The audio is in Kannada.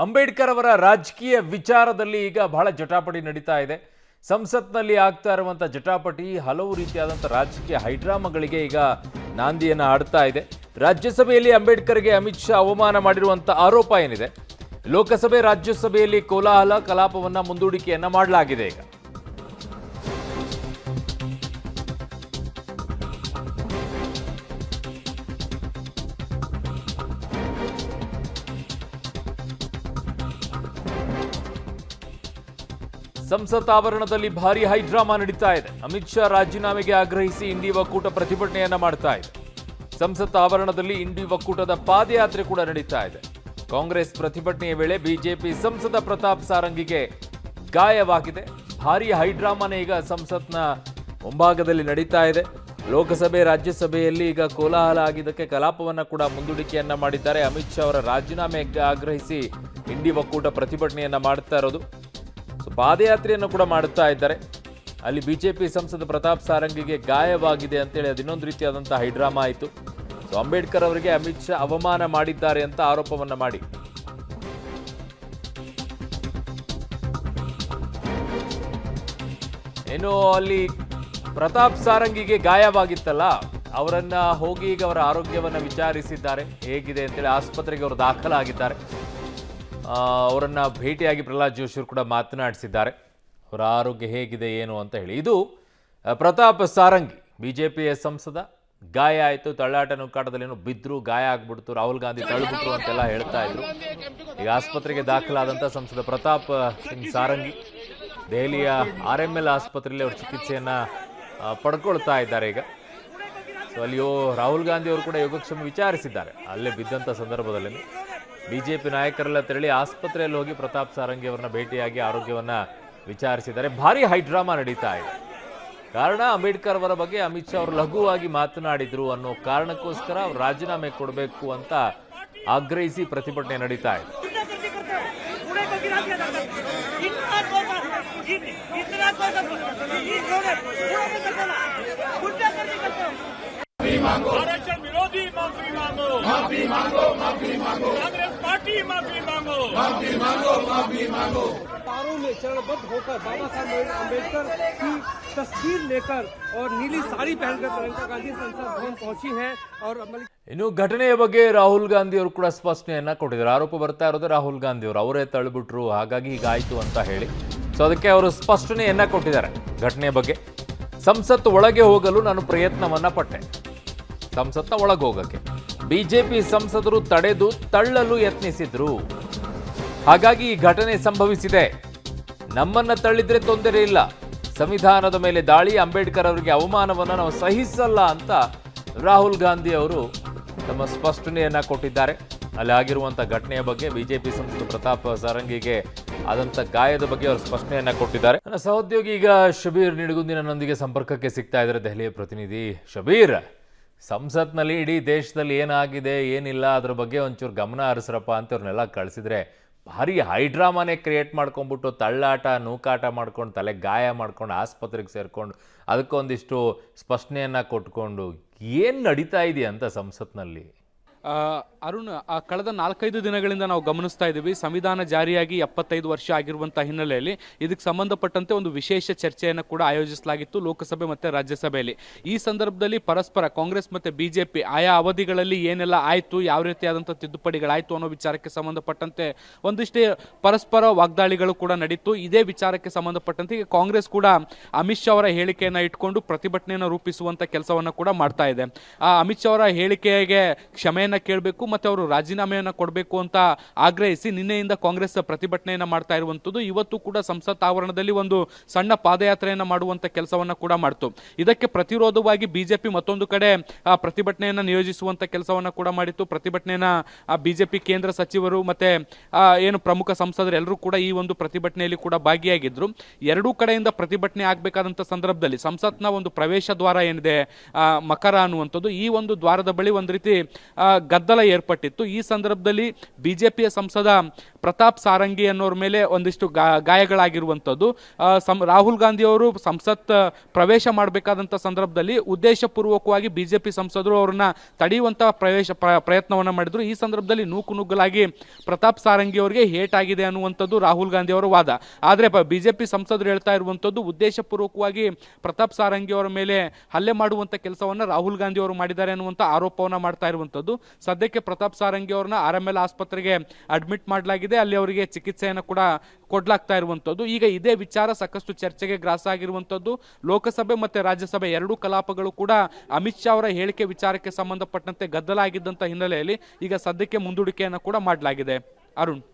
ಅಂಬೇಡ್ಕರ್ ಅವರ ರಾಜಕೀಯ ವಿಚಾರದಲ್ಲಿ ಈಗ ಬಹಳ ಜಟಾಪಟಿ ನಡೀತಾ ಇದೆ. ಸಂಸತ್ನಲ್ಲಿ ಆಗ್ತಾ ಇರುವಂಥ ಜಟಾಪಟಿ ಹಲವು ರೀತಿಯಾದಂಥ ರಾಜಕೀಯ ಹೈಡ್ರಾಮಾಗಳಿಗೆ ಈಗ ನಾಂದಿಯನ್ನು ಆಡ್ತಾ ಇದೆ. ರಾಜ್ಯಸಭೆಯಲ್ಲಿ ಅಂಬೇಡ್ಕರ್ಗೆ ಅಮಿತ್ ಶಾ ಅವಮಾನ ಮಾಡಿರುವಂಥ ಆರೋಪ ಏನಿದೆ, ಲೋಕಸಭೆ ರಾಜ್ಯಸಭೆಯಲ್ಲಿ ಕೋಲಾಹಲ, ಕಲಾಪವನ್ನು ಮುಂದೂಡಿಕೆಯನ್ನ ಮಾಡಲಾಗಿದೆ. ಈಗ ಸಂಸತ್ ಆವರಣದಲ್ಲಿ ಭಾರಿ ಹೈಡ್ರಾಮಾ ನಡೀತಾ ಇದೆ. ಅಮಿತ್ ಶಾ ರಾಜೀನಾಮೆಗೆ ಆಗ್ರಹಿಸಿ ಇಂಡಿ ಒಕ್ಕೂಟ ಪ್ರತಿಭಟನೆಯನ್ನ ಮಾಡ್ತಾ ಇದೆ. ಸಂಸತ್ ಆವರಣದಲ್ಲಿ ಇಂಡಿ ಒಕ್ಕೂಟದ ಪಾದಯಾತ್ರೆ ಕೂಡ ನಡೀತಾ ಇದೆ. ಕಾಂಗ್ರೆಸ್ ಪ್ರತಿಭಟನೆಯ ವೇಳೆ ಬಿಜೆಪಿ ಸಂಸದ ಪ್ರತಾಪ್ ಸಾರಂಗಿಗೆ ಗಾಯವಾಗಿದೆ. ಭಾರಿ ಹೈಡ್ರಾಮಾನೇ ಈಗ ಸಂಸತ್ನ ಮುಂಭಾಗದಲ್ಲಿ ನಡೀತಾ ಇದೆ. ಲೋಕಸಭೆ ರಾಜ್ಯಸಭೆಯಲ್ಲಿ ಈಗ ಕೋಲಾಹಲ ಆಗಿದ್ದಕ್ಕೆ ಕಲಾಪವನ್ನು ಕೂಡ ಮುಂದೂಡಿಕೆಯನ್ನ ಮಾಡಿದ್ದಾರೆ. ಅಮಿತ್ ಶಾ ಅವರ ರಾಜೀನಾಮೆಗೆ ಆಗ್ರಹಿಸಿ ಇಂಡಿ ಒಕ್ಕೂಟ ಪ್ರತಿಭಟನೆಯನ್ನ ಮಾಡ್ತಾ ಇರೋದು. ಪಾದಯಾತ್ರೆಯನ್ನು ಕೂಡ ಮಾಡುತ್ತಾ ಇದ್ದಾರೆ. ಅಲ್ಲಿ ಬಿಜೆಪಿ ಸಂಸದ ಪ್ರತಾಪ್ ಸಾರಂಗಿಗೆ ಗಾಯವಾಗಿದೆ ಅಂತೇಳಿ ಅದು ಇನ್ನೊಂದು ರೀತಿಯಾದಂತಹ ಹೈಡ್ರಾಮಾ ಆಯಿತು. ಸೊ ಅಂಬೇಡ್ಕರ್ ಅವರಿಗೆ ಅಮಿತ್ ಶಾ ಅವಮಾನ ಮಾಡಿದ್ದಾರೆ ಅಂತ ಆರೋಪವನ್ನ ಮಾಡಿ ಏನು ಅಲ್ಲಿ ಪ್ರತಾಪ್ ಸಾರಂಗಿಗೆ ಗಾಯವಾಗಿತ್ತಲ್ಲ, ಅವರನ್ನ ಹೋಗಿ ಈಗ ಅವರ ಆರೋಗ್ಯವನ್ನ ವಿಚಾರಿಸಿದ್ದಾರೆ. ಹೇಗಿದೆ ಅಂತೇಳಿ ಆಸ್ಪತ್ರೆಗೆ ಅವರು ದಾಖಲಾಗಿದ್ದಾರೆ. ಅವರನ್ನು ಭೇಟಿಯಾಗಿ ಪ್ರಹ್ಲಾದ್ ಜೋಶಿ ಕೂಡ ಮಾತನಾಡಿಸಿದ್ದಾರೆ. ಅವರ ಆರೋಗ್ಯ ಹೇಗಿದೆ ಏನು ಅಂತ ಹೇಳಿ. ಇದು ಪ್ರತಾಪ್ ಸಾರಂಗಿ, ಬಿಜೆಪಿಯ ಸಂಸದ. ಗಾಯ ಆಯಿತು, ತಳ್ಳಾಟ ನುಕ್ಕಾಟದಲ್ಲಿ ಏನೋ ಬಿದ್ದರು, ಗಾಯ ಆಗ್ಬಿಡ್ತು, ರಾಹುಲ್ ಗಾಂಧಿ ತಳ್ಳಿಬಿಟ್ರು ಅಂತೆಲ್ಲ ಹೇಳ್ತಾ ಇದ್ರು. ಈಗ ಆಸ್ಪತ್ರೆಗೆ ದಾಖಲಾದಂಥ ಸಂಸದ ಪ್ರತಾಪ್ ಸಿಂಗ್ ಸಾರಂಗಿ ದೆಹಲಿಯ RML ಆಸ್ಪತ್ರೆಯಲ್ಲಿ ಅವರು ಚಿಕಿತ್ಸೆಯನ್ನು ಪಡ್ಕೊಳ್ತಾ ಇದ್ದಾರೆ ಈಗ. ಸೊ ಅಲ್ಲಿಯೋ ರಾಹುಲ್ ಗಾಂಧಿ ಅವರು ಕೂಡ ಯೋಗಕ್ಷೇಮ ವಿಚಾರಿಸಿದ್ದಾರೆ ಅಲ್ಲೇ ಬಿದ್ದಂಥ ಸಂದರ್ಭದಲ್ಲಿ. ಬಿಜೆಪಿ ನಾಯಕರೆಲ್ಲ ತೆರಳಿ ಆಸ್ಪತ್ರೆಯಲ್ಲಿ ಹೋಗಿ ಪ್ರತಾಪ್ ಸಾರಂಗಿ ಅವರನ್ನ ಭೇಟಿಯಾಗಿ ಆರೋಗ್ಯವನ್ನ ವಿಚಾರಿಸಿದ್ದಾರೆ. ಭಾರಿ ಹೈಡ್ರಾಮಾ ನಡೀತಾ ಇದೆ. ಕಾರಣ ಅಂಬೇಡ್ಕರ್ ಅವರ ಬಗ್ಗೆ ಅಮಿತ್ ಶಾ ಅವರು ಲಘುವಾಗಿ ಮಾತನಾಡಿದ್ರು ಅನ್ನೋ ಕಾರಣಕ್ಕೋಸ್ಕರ ಅವರು ರಾಜೀನಾಮೆ ಕೊಡಬೇಕು ಅಂತ ಆಗ್ರಹಿಸಿ ಪ್ರತಿಭಟನೆ ನಡೀತಾ ಇದೆ. आरक्षण विरोधी माफी मांगो, माफी मांगो, माफी मांगो, कांग्रेस पार्टी माफी मांगो, माफी मांगो, माफी मांगो। कारों में चरणबद्ध होकर बाबा साहब अम्बेडकर की तस्वीर लेकर और नीली साड़ी पहनकर प्रियंका गांधी संसद भवन पहुंची हैं और ಇನ್ನು ಘಟನೆಯ ಬಗ್ಗೆ ರಾಹುಲ್ ಗಾಂಧಿ ಅವರು ಕೂಡ ಸ್ಪಷ್ಟನೆಯನ್ನ ಕೊಟ್ಟಿದ್ದಾರೆ. ಆರೋಪ ಬರ್ತಾ ಇರೋದು ರಾಹುಲ್ ಗಾಂಧಿ ಅವರು, ಅವರೇ ತಳ್ಳಿಬಿಟ್ರು, ಹಾಗಾಗಿ ಹೀಗಾಯ್ತು ಅಂತ ಹೇಳಿ. ಸೊ ಅದಕ್ಕೆ ಅವರು ಸ್ಪಷ್ಟನೆಯನ್ನ ಕೊಟ್ಟಿದ್ದಾರೆ ಘಟನೆಯ ಬಗ್ಗೆ. ಸಂಸತ್ ಒಳಗೆ ಹೋಗಲು ನಾನು ಪ್ರಯತ್ನವನ್ನ ಪಟ್ಟೆ. ಸಂಸತ್ನ ಒಳಗೆ ಹೋಗಕ್ಕೆ ಬಿಜೆಪಿ ಸಂಸದರು ತಡೆದು ತಳ್ಳಲು ಯತ್ನಿಸಿದ್ರು, ಹಾಗಾಗಿ ಈ ಘಟನೆ ಸಂಭವಿಸಿದೆ. ನಮ್ಮನ್ನ ತಳ್ಳಿದ್ರೆ ತೊಂದರೆ ಇಲ್ಲ, ಸಂವಿಧಾನದ ಮೇಲೆ ದಾಳಿ, ಅಂಬೇಡ್ಕರ್ ಅವರಿಗೆ ಅವಮಾನವನ್ನು ನಾವು ಸಹಿಸಲ್ಲ ಅಂತ ರಾಹುಲ್ ಗಾಂಧಿ ಅವರು ತಮ್ಮ ಸ್ಪಷ್ಟನೆಯನ್ನ ಕೊಟ್ಟಿದ್ದಾರೆ. ಅಲ್ಲಿ ಆಗಿರುವಂಥ ಘಟನೆಯ ಬಗ್ಗೆ, ಬಿಜೆಪಿ ಸಂಸದ ಪ್ರತಾಪ್ ಸಾರಂಗಿಗೆ ಆದಂಥ ಗಾಯದ ಬಗ್ಗೆ ಅವರು ಸ್ಪಷ್ಟನೆಯನ್ನ ಕೊಟ್ಟಿದ್ದಾರೆ. ನನ್ನ ಸಹೋದ್ಯೋಗಿ ಈಗ ಶಬೀರ್ ನಿಡಗುಂದಿ ನನ್ನೊಂದಿಗೆ ಸಂಪರ್ಕಕ್ಕೆ ಸಿಗ್ತಾ ಇದ್ದಾರೆ, ದೆಹಲಿಯ ಪ್ರತಿನಿಧಿ. ಶಬೀರ್, ಸಂಸತ್ನಲ್ಲಿ ಇಡೀ ದೇಶದಲ್ಲಿ ಏನಾಗಿದೆ ಏನಿಲ್ಲ ಅದ್ರ ಬಗ್ಗೆ ಒಂಚೂರು ಗಮನ ಹರಿಸ್ರಪ್ಪ ಅಂತ ಅವ್ರನ್ನೆಲ್ಲ ಕಳಿಸಿದ್ರೆ ಭಾರಿ ಹೈಡ್ರಾಮಾನೇ ಕ್ರಿಯೇಟ್ ಮಾಡ್ಕೊಂಡ್ಬಿಟ್ಟು ತಳ್ಳಾಟ ನೂಕಾಟ ಮಾಡ್ಕೊಂಡು ತಲೆ ಗಾಯ ಮಾಡ್ಕೊಂಡು ಆಸ್ಪತ್ರೆಗೆ ಸೇರ್ಕೊಂಡು ಅದಕ್ಕೊಂದಿಷ್ಟು ಸ್ಪಷ್ಟನೆಯನ್ನು ಕೊಟ್ಕೊಂಡು ಏನು ನಡೀತಾ ಇದೆಯಂತ ಸಂಸತ್ನಲ್ಲಿ? ಅರುಣ್, ಕಳೆದ 4-5 ದಿನಗಳಿಂದ ನಾವು ಗಮನಿಸ್ತಾ ಇದ್ದೀವಿ, ಸಂವಿಧಾನ ಜಾರಿಯಾಗಿ 75 ವರ್ಷ ಆಗಿರುವಂಥ ಹಿನ್ನೆಲೆಯಲ್ಲಿ ಇದಕ್ಕೆ ಸಂಬಂಧಪಟ್ಟಂತೆ ಒಂದು ವಿಶೇಷ ಚರ್ಚೆಯನ್ನು ಕೂಡ ಆಯೋಜಿಸಲಾಗಿತ್ತು ಲೋಕಸಭೆ ಮತ್ತು ರಾಜ್ಯಸಭೆಯಲ್ಲಿ. ಈ ಸಂದರ್ಭದಲ್ಲಿ ಪರಸ್ಪರ ಕಾಂಗ್ರೆಸ್ ಮತ್ತು ಬಿಜೆಪಿ ಆಯಾ ಅವಧಿಗಳಲ್ಲಿ ಏನೆಲ್ಲ ಆಯಿತು, ಯಾವ ರೀತಿಯಾದಂಥ ತಿದ್ದುಪಡಿಗಳಾಯಿತು ಅನ್ನೋ ವಿಚಾರಕ್ಕೆ ಸಂಬಂಧಪಟ್ಟಂತೆ ಒಂದಿಷ್ಟೇ ಪರಸ್ಪರ ವಾಗ್ದಾಳಿಗಳು ಕೂಡ ನಡೀತು. ಇದೇ ವಿಚಾರಕ್ಕೆ ಸಂಬಂಧಪಟ್ಟಂತೆ ಈಗ ಕಾಂಗ್ರೆಸ್ ಕೂಡ ಅಮಿತ್ ಶಾ ಅವರ ಹೇಳಿಕೆಯನ್ನು ಇಟ್ಕೊಂಡು ಪ್ರತಿಭಟನೆಯನ್ನು ರೂಪಿಸುವಂಥ ಕೆಲಸವನ್ನು ಕೂಡ ಮಾಡ್ತಾ ಇದೆ. ಅಮಿತ್ ಶಾ ಅವರ ಹೇಳಿಕೆಗೆ ಕ್ಷಮೆಯನ್ನು ಕೇಳಬೇಕು ಮತ್ತು ಅವರು ರಾಜೀನಾಮೆಯನ್ನು ಕೊಡಬೇಕು ಅಂತ ಆಗ್ರಹಿಸಿ ನಿನ್ನೆಯಿಂದ ಕಾಂಗ್ರೆಸ್ ಪ್ರತಿಭಟನೆಯನ್ನು ಮಾಡ್ತಾ ಇರುವಂಥದ್ದು. ಇವತ್ತು ಕೂಡ ಸಂಸತ್ ಆವರಣದಲ್ಲಿ ಒಂದು ಸಣ್ಣ ಪಾದಯಾತ್ರೆಯನ್ನು ಮಾಡುವಂಥ ಕೆಲಸವನ್ನು ಕೂಡ ಮಾಡ್ತು. ಇದಕ್ಕೆ ಪ್ರತಿರೋಧವಾಗಿ ಬಿಜೆಪಿ ಮತ್ತೊಂದು ಕಡೆ ಪ್ರತಿಭಟನೆಯನ್ನು ನಿಯೋಜಿಸುವಂಥ ಕೆಲಸವನ್ನು ಕೂಡ ಮಾಡಿತ್ತು. ಪ್ರತಿಭಟನೆಯನ್ನು ಬಿಜೆಪಿ ಕೇಂದ್ರ ಸಚಿವರು ಮತ್ತೆ ಏನು ಪ್ರಮುಖ ಸಂಸದರು ಎಲ್ಲರೂ ಕೂಡ ಈ ಒಂದು ಪ್ರತಿಭಟನೆಯಲ್ಲಿ ಕೂಡ ಭಾಗಿಯಾಗಿದ್ರು. ಎರಡೂ ಕಡೆಯಿಂದ ಪ್ರತಿಭಟನೆ ಆಗಬೇಕಾದಂಥ ಸಂದರ್ಭದಲ್ಲಿ ಸಂಸತ್ನ ಒಂದು ಪ್ರವೇಶ ದ್ವಾರ ಏನಿದೆ ಮಕರ ಅನ್ನುವಂಥದ್ದು, ಈ ಒಂದು ದ್ವಾರದ ಬಳಿ ಒಂದು ರೀತಿ ಗದ್ದಲ ಏರ್ಪಟ್ಟಿತ್ತು. ಈ ಸಂದರ್ಭದಲ್ಲಿ ಬಿಜೆಪಿಯ ಸಂಸದ ಪ್ರತಾಪ್ ಸಾರಂಗಿ ಅನ್ನೋರ ಮೇಲೆ ಒಂದಿಷ್ಟು ಗಾಯಗಳಾಗಿರುವಂಥದ್ದು. ರಾಹುಲ್ ಗಾಂಧಿ ಅವರು ಸಂಸತ್ ಪ್ರವೇಶ ಮಾಡಬೇಕಾದಂಥ ಸಂದರ್ಭದಲ್ಲಿ ಉದ್ದೇಶಪೂರ್ವಕವಾಗಿ ಬಿಜೆಪಿ ಸಂಸದರು ಅವರನ್ನ ತಡೆಯುವಂಥ ಪ್ರಯತ್ನವನ್ನು ಮಾಡಿದ್ರು. ಈ ಸಂದರ್ಭದಲ್ಲಿ ನೂಕುನುಗ್ಗಲಾಗಿ ಪ್ರತಾಪ್ ಸಾರಂಗಿ ಅವರಿಗೆ ಹೇಟ್ ಆಗಿದೆ ಅನ್ನುವಂಥದ್ದು ರಾಹುಲ್ ಗಾಂಧಿ ಅವರ ವಾದ. ಆದರೆ ಬಿಜೆಪಿ ಸಂಸದರು ಹೇಳ್ತಾ ಇರುವಂಥದ್ದು ಉದ್ದೇಶಪೂರ್ವಕವಾಗಿ ಪ್ರತಾಪ್ ಸಾರಂಗಿ ಅವರ ಮೇಲೆ ಹಲ್ಲೆ ಮಾಡುವಂಥ ಕೆಲಸವನ್ನು ರಾಹುಲ್ ಗಾಂಧಿ ಅವರು ಮಾಡಿದ್ದಾರೆ ಅನ್ನುವಂಥ ಆರೋಪವನ್ನು ಮಾಡ್ತಾ ಇರುವಂಥದ್ದು. ಸದ್ಯಕ್ಕೆ ಪ್ರತಾಪ್ ಸಾರಂಗಿ ಅವರನ್ನ RML ಆಸ್ಪತ್ರೆಗೆ ಅಡ್ಮಿಟ್ ಮಾಡಲಾಗಿದೆ, ಅಲ್ಲಿ ಅವರಿಗೆ ಚಿಕಿತ್ಸೆಯನ್ನು ಕೂಡ ಕೊಡ್ಲಾಗ್ತಾ ಇರುವಂಥದ್ದು. ಈಗ ಇದೇ ವಿಚಾರ ಸಾಕಷ್ಟು ಚರ್ಚೆಗೆ ಗ್ರಾಸ ಆಗಿರುವಂಥದ್ದು. ಲೋಕಸಭೆ ಮತ್ತು ರಾಜ್ಯಸಭೆ ಎರಡೂ ಕಲಾಪಗಳು ಕೂಡ ಅಮಿತ್ ಶಾ ಅವರ ಹೇಳಿಕೆ ವಿಚಾರಕ್ಕೆ ಸಂಬಂಧಪಟ್ಟಂತೆ ಗದ್ದಲ ಆಗಿದ್ದಂಥ ಹಿನ್ನೆಲೆಯಲ್ಲಿ ಈಗ ಸದ್ಯಕ್ಕೆ ಮುಂದೂಡಿಕೆಯನ್ನು ಕೂಡ ಮಾಡಲಾಗಿದೆ. ಅರುಣ್.